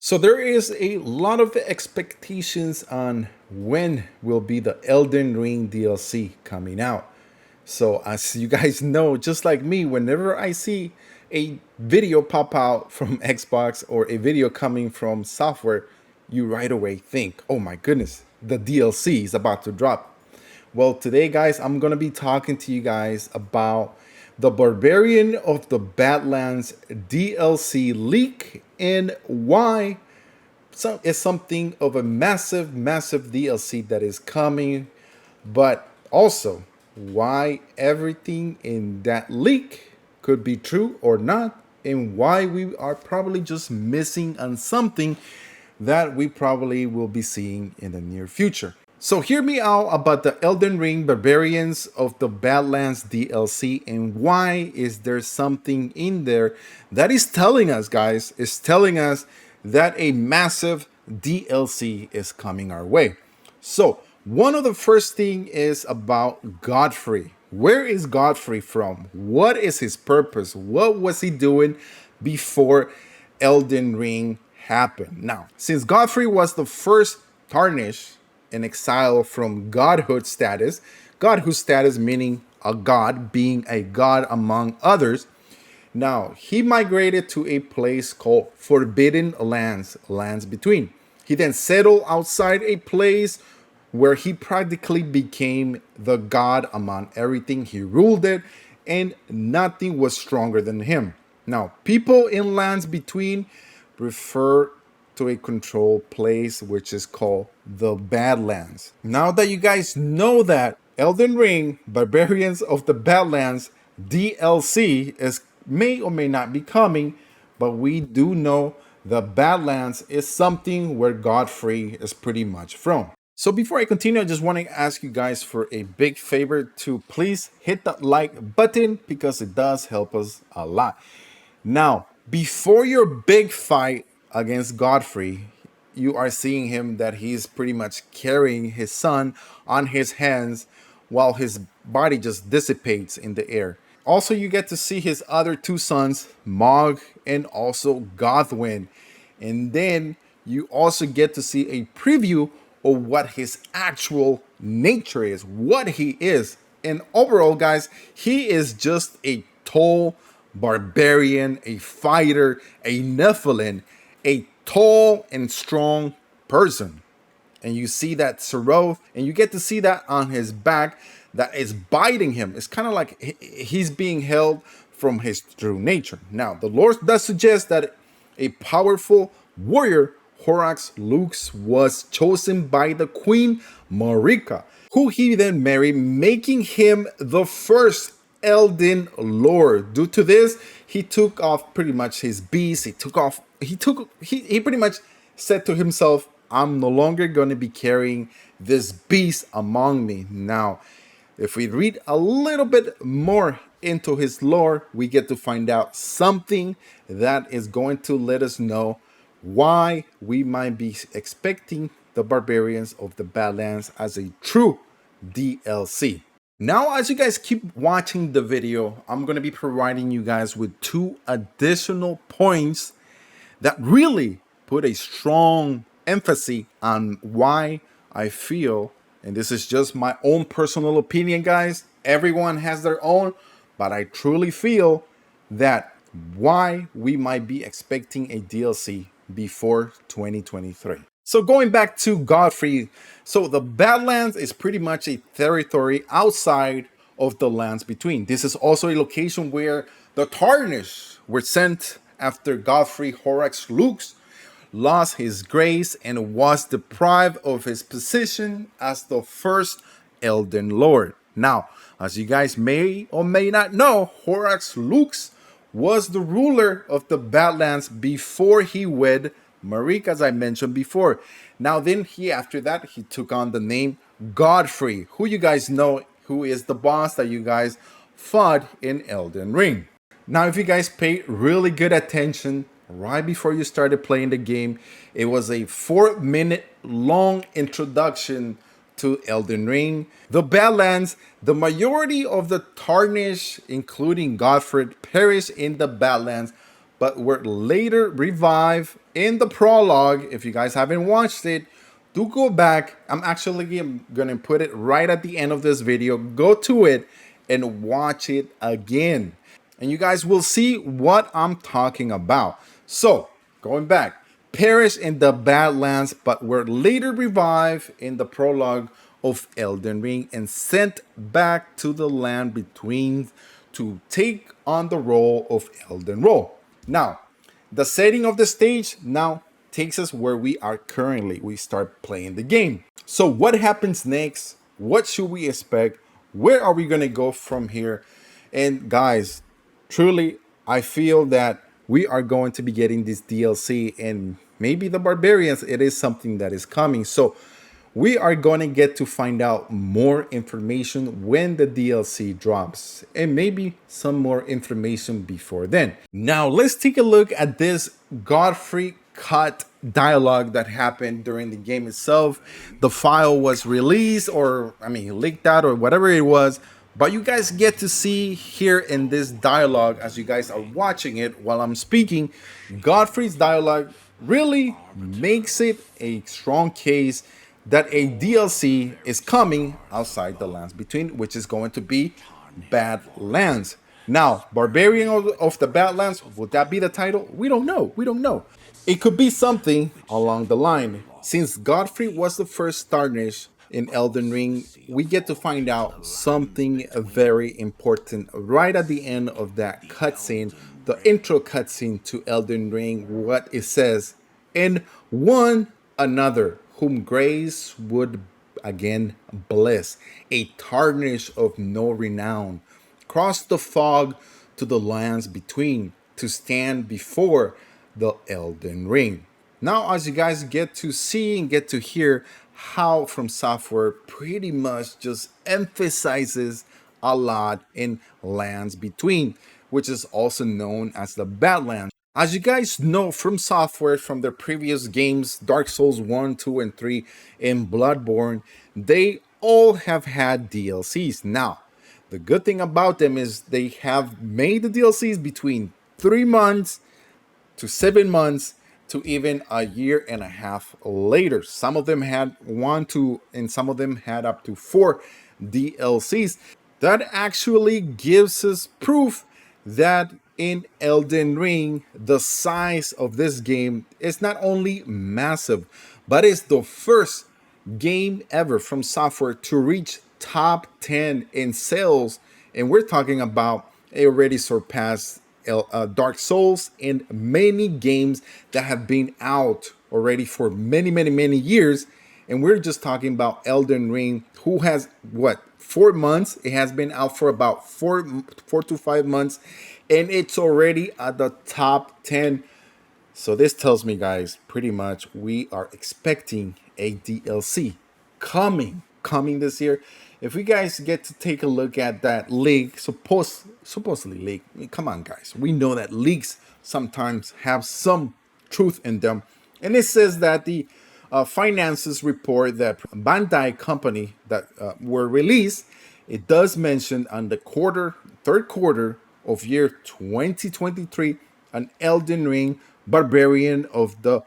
So there is a lot of expectations on when will be the Elden Ring DLC coming out. So as you guys know, just like me, whenever I see a video pop out from Xbox or a video coming from software, you right away think, oh my goodness, the DLC is about to drop. Well, today, guys, I'm going to be talking to you guys about the Barbarian of the Badlands DLC leak and why it's something of a massive DLC that is coming, but also why everything in that leak could be true or not, and why we are probably just missing on something that we probably will be seeing in the near future. So hear me out about the Elden Ring Barbarians of the Badlands DLC and why is there something in there that is telling us, guys, is telling us that a massive DLC is coming our way. So one of the first thing is about Godfrey. Where is Godfrey from? What is his purpose? What was he doing before Elden Ring happened? Now, since Godfrey was the first tarnished and exile from godhood status meaning a god, being a god among others. Now, he migrated to a place called Forbidden Lands, Lands Between. He then settled outside a place where he practically became the god among everything. He ruled it, and nothing was stronger than him. Now, people in Lands Between refer to a controlled place which is called the Badlands. Now that you guys know that Elden Ring Barbarians of the Badlands DLC is may or may not be coming, but we do know the Badlands is something where Godfrey is pretty much from. So before I continue, I just want to ask you guys for a big favor to please hit that like button because it does help us a lot. Now, before your big fight against Godfrey, you are seeing him that he's pretty much carrying his son on his hands while his body just dissipates in the air. Also, you get to see his other two sons, Mog and also Gothwin. And then you also get to see a preview of what his actual nature is, what he is. And overall, guys, he is just a tall barbarian, a fighter, a Nephilim, a tall and strong person. And you see that Seroth, and you get to see that on his back that is biting him. It's kind of like he's being held from his true nature. Now, the Lord does suggest that a powerful warrior, Horax Lux, was chosen by the Queen Marika, who he then married, making him the first Elden Lord. Due to this, he took off pretty much his beast. He pretty much said to himself, I'm no longer going to be carrying this beast among me. Now, if we read a little bit more into his lore, we get to find out something that is going to let us know why we might be expecting the Barbarians of the Badlands as a true DLC. Now, as you guys keep watching the video, I'm going to be providing you guys with two additional points that really put a strong emphasis on why I feel, and this is just my own personal opinion, guys. Everyone has their own, but I truly feel that why we might be expecting a DLC before 2023. So going back to Godfrey, so the Badlands is pretty much a territory outside of the Lands Between. This is also a location where the Tarnished were sent after Godfrey Horax Lux lost his grace and was deprived of his position as the first Elden Lord. Now, as you guys may or may not know, Horax Lux was the ruler of the Badlands before he wed Marika, as I mentioned before. Now then, after that, he took on the name Godfrey, who you guys know, who is the boss that you guys fought in Elden Ring. Now, if you guys pay really good attention, right before you started playing the game, it was a 4-minute long introduction to Elden Ring. The Badlands, the majority of the Tarnished, including Godfrey, perished in the Badlands, but were later revived in the prologue, if you guys haven't watched it, do go back. I'm actually gonna put it right at the end of this video. Go to it and watch it again. And you guys will see what I'm talking about. So, going back, perish in the Badlands, but were later revived in the prologue of Elden Ring and sent back to the land between to take on the role of Elden Role. Now, the setting of the stage now takes us where we are currently. We start playing the game. So what happens next? What should we expect? Where are we going to go from here? And guys, truly, I feel that we are going to be getting this DLC, and maybe the Barbarians, it is something that is coming. So we are going to get to find out more information when the DLC drops, and maybe some more information before then. Now let's take a look at this Godfrey cut dialogue that happened during the game itself. The file was released, or I mean leaked out, or whatever it was, but you guys get to see here in this dialogue, as you guys are watching it while I'm speaking, Godfrey's dialogue really makes it a strong case that a DLC is coming outside the lands between, which is going to be Badlands. Now, Barbarian of the Badlands, would that be the title? We don't know. We don't know. It could be something along the line. Since Godfrey was the first Tarnish in Elden Ring, we get to find out something very important right at the end of that cutscene, the intro cutscene to Elden Ring, what it says. And one another whom grace would again bless, a tarnish of no renown, cross the fog to the lands between, to stand before the Elden Ring. Now, as you guys get to see and get to hear how From Software pretty much just emphasizes a lot in lands between, which is also known as the Badlands. As you guys know from Software, from their previous games, Dark Souls 1, 2, and 3, and Bloodborne, they all have had DLCs. Now, the good thing about them is they have made the DLCs between 3 months to 7 months to even a year and a half later. Some of them had 1, 2, and some of them had up to 4 DLCs. That actually gives us proof that in Elden Ring, the size of this game is not only massive, but it's the first game ever from Software to reach top 10 in sales. And we're talking about it already surpassed Dark Souls and many games that have been out already for many years. And we're just talking about Elden Ring, who has what, 4 months? It has been out for about 4 to 5 months, and it's already at the top 10. So this tells me, guys, pretty much we are expecting a DLC coming this year. If we guys get to take a look at that leak, supposedly leak. I mean, come on, guys. We know that leaks sometimes have some truth in them, and it says that the finances report that Bandai company that were released. It does mention on the third quarter of year 2023, an Elden Ring Barbarian of the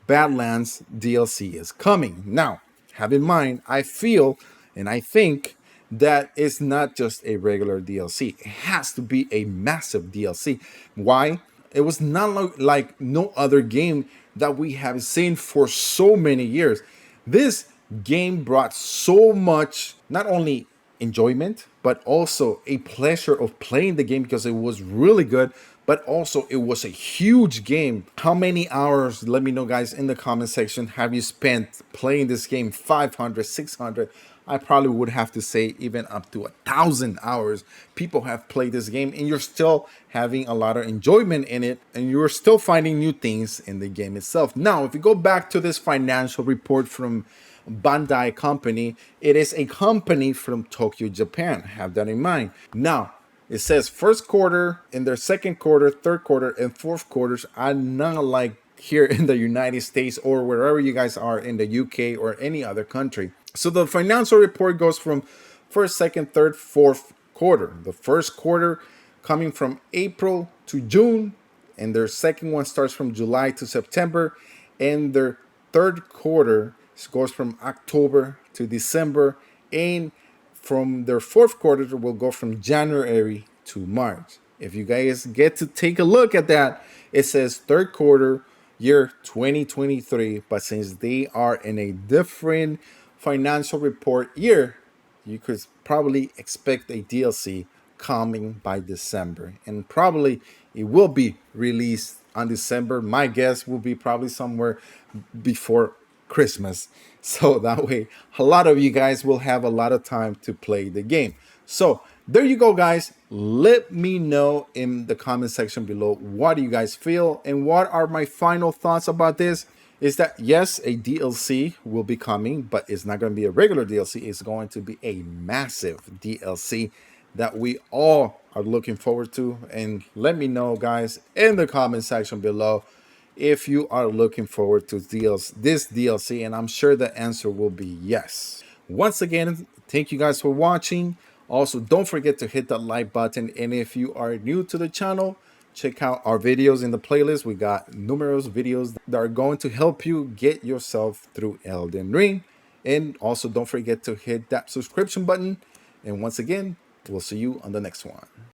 Badlands DLC is coming. Now, have in mind, I feel and I think that it's not just a regular DLC. It has to be a massive DLC. Why? It was not like no other game that we have seen for so many years. This game brought so much, not only enjoyment, but also a pleasure of playing the game because it was really good, but also it was a huge game. How many hours, let me know, guys, in the comment section, have you spent playing this game? 500, 600? I probably would have to say even up to 1,000 hours. People have played this game and you're still having a lot of enjoyment in it, and you're still finding new things in the game itself. Now, if you go back to this financial report from Bandai company, it is a company from Tokyo, Japan. Have that in mind. Now, it says first quarter, in their second quarter, third quarter, and fourth quarters are not like here in the United States or wherever you guys are in the UK or any other country. So the financial report goes from first, second, third, fourth quarter. The first quarter coming from April to June, and their second one starts from July to September, and their third quarter goes from October to December, and from their fourth quarter will go from January to March. If you guys get to take a look at that, it says third quarter year 2023, but since they are in a different financial report year, you could probably expect a DLC coming by December, and probably it will be released on December. My guess will be probably somewhere before Christmas, so that way a lot of you guys will have a lot of time to play the game. So there you go, guys. Let me know in the comment section below, what do you guys feel and what are my final thoughts about this. Is that yes, a DLC will be coming, but it's not going to be a regular DLC. It's going to be a massive DLC that we all are looking forward to. And let me know, guys, in the comment section below if you are looking forward to this DLC, and I'm sure the answer will be yes. Once again, thank you guys for watching. Also, don't forget to hit that like button, and if you are new to the channel, check out our videos in the playlist. We got numerous videos that are going to help you get yourself through Elden Ring. And also, don't forget to hit that subscription button. And once again, we'll see you on the next one.